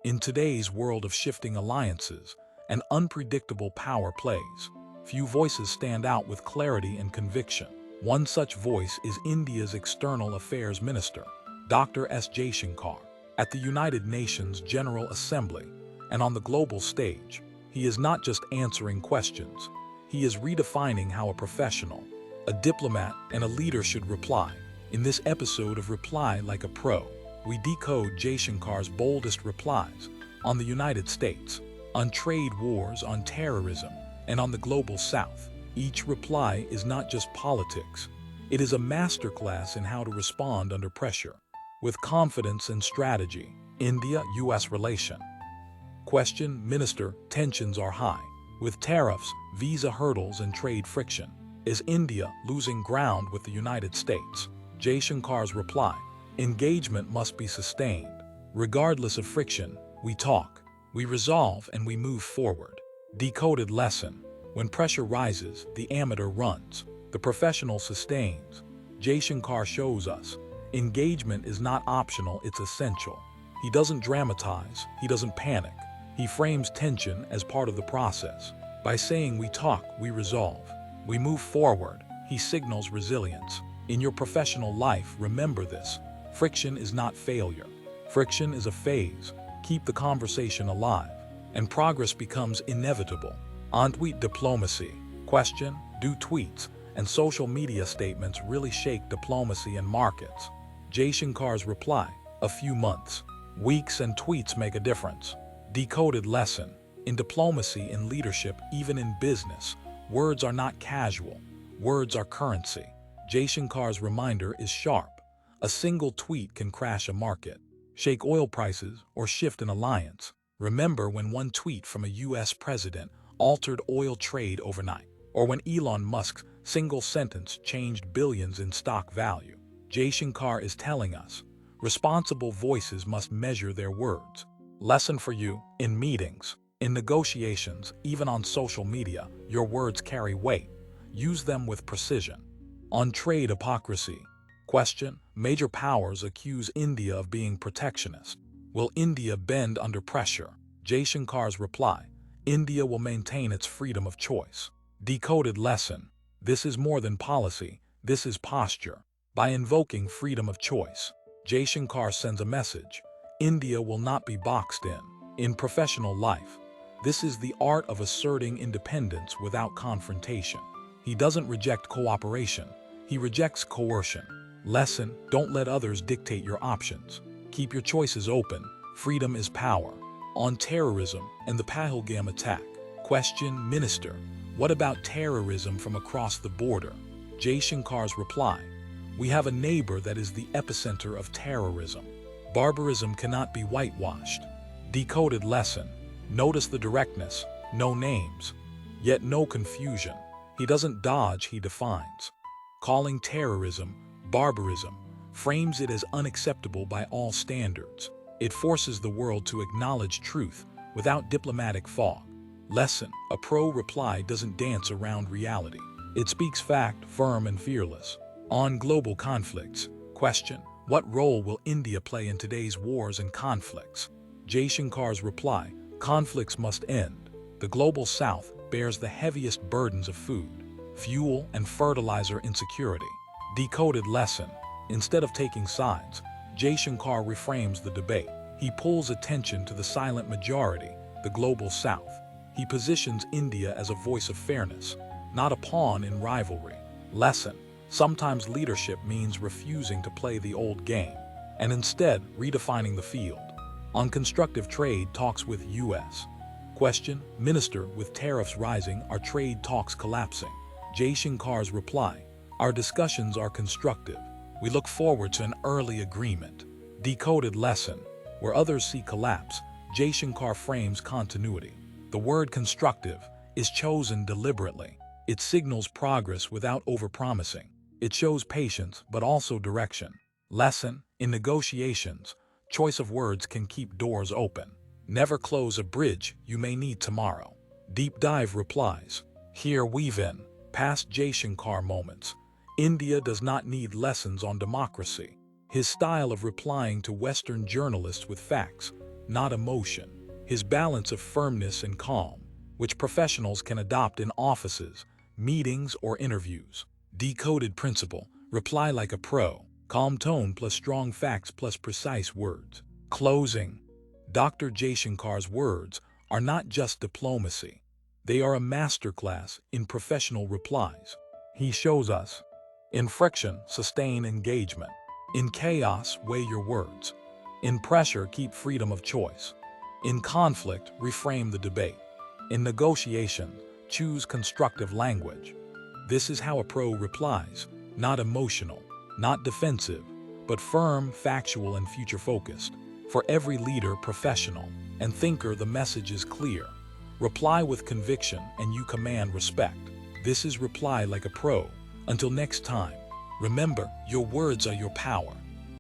In today's world of shifting alliances and unpredictable power plays, few voices stand out with clarity and conviction. One such voice is India's External Affairs Minister, Dr. S. Jaishankar. At the United Nations General Assembly and on the global stage, he is not just answering questions, he is redefining how a professional, a diplomat, and a leader should reply. In this episode of Reply Like a Pro, we decode Jaishankar's boldest replies on the United States, on trade wars, on terrorism, and on the global South. Each reply is not just politics, it is a masterclass in how to respond under pressure, with confidence and strategy. India-US relation. Question, Minister, tensions are high. With tariffs, visa hurdles, and trade friction, is India losing ground with the United States? Jaishankar's reply, engagement must be sustained. Regardless of friction, we talk, we resolve, and we move forward. Decoded lesson. When pressure rises, the amateur runs, the professional sustains. Jaishankar shows us, engagement is not optional, it's essential. He doesn't dramatize, he doesn't panic. He frames tension as part of the process. By saying we talk, we resolve, we move forward, he signals resilience. In your professional life, remember this. Friction is not failure. Friction is a phase. Keep the conversation alive, and progress becomes inevitable. On-tweet diplomacy. Question, do tweets and social media statements really shake diplomacy and markets? Jaishankar's reply, a few months, weeks, and tweets make a difference. Decoded lesson. In diplomacy, in leadership, even in business, words are not casual. Words are currency. Jaishankar's reminder is sharp. A single tweet can crash a market, shake oil prices, or shift an alliance. Remember when one tweet from a US president altered oil trade overnight, or when Elon Musk's single sentence changed billions in stock value. Jaishankar is telling us, responsible voices must measure their words. Lesson for you, in meetings, in negotiations, even on social media, your words carry weight. Use them with precision. On trade hypocrisy. Question, major powers accuse India of being protectionist. Will India bend under pressure? Jaishankar's reply, India will maintain its freedom of choice. Decoded lesson. This is more than policy, this is posture. By invoking freedom of choice, Jaishankar sends a message. India will not be boxed in. In professional life, this is the art of asserting independence without confrontation. He doesn't reject cooperation, he rejects coercion. Lesson, don't let others dictate your options. Keep your choices open. Freedom is power. On terrorism and the Pahalgam attack. Question, Minister, what about terrorism from across the border? Jaishankar's reply, we have a neighbor that is the epicenter of terrorism. Barbarism cannot be whitewashed. Decoded lesson. Notice the directness, no names, yet no confusion. He doesn't dodge, he defines. Calling terrorism barbarism frames it as unacceptable by all standards. It forces the world to acknowledge truth without diplomatic fog. Lesson, a pro reply doesn't dance around reality. It speaks fact, firm and fearless. On global conflicts. Question, what role will India play in today's wars and conflicts? Jaishankar's reply, conflicts must end. The global South bears the heaviest burdens of food, fuel, and fertilizer insecurity. Decoded lesson. Instead of taking sides, Jaishankar reframes the debate. He pulls attention to the silent majority, the global South. He positions India as a voice of fairness, not a pawn in rivalry. Lesson. Sometimes leadership means refusing to play the old game, and instead redefining the field. On constructive trade talks with U.S. Question, Minister, with tariffs rising, are trade talks collapsing? Jaishankar's reply, our discussions are constructive. We look forward to an early agreement. Decoded lesson, where others see collapse, Jaishankar frames continuity. The word constructive is chosen deliberately. It signals progress without overpromising. It shows patience but also direction. Lesson, in negotiations, choice of words can keep doors open. Never close a bridge you may need tomorrow. Deep dive replies. Here weave in past Jaishankar moments. India does not need lessons on democracy. His style of replying to Western journalists with facts, not emotion. His balance of firmness and calm, which professionals can adopt in offices, meetings, or interviews. Decoded principle, reply like a pro, calm tone plus strong facts plus precise words. Closing. Dr. Jaishankar's words are not just diplomacy. They are a masterclass in professional replies. He shows us, in friction, sustain engagement. In chaos, weigh your words. In pressure, keep freedom of choice. In conflict, reframe the debate. In negotiation, choose constructive language. This is how a pro replies, not emotional, not defensive, but firm, factual, and future-focused. For every leader, professional, and thinker, the message is clear. Reply with conviction and you command respect. This is Reply Like a Pro. Until next time, remember, your words are your power.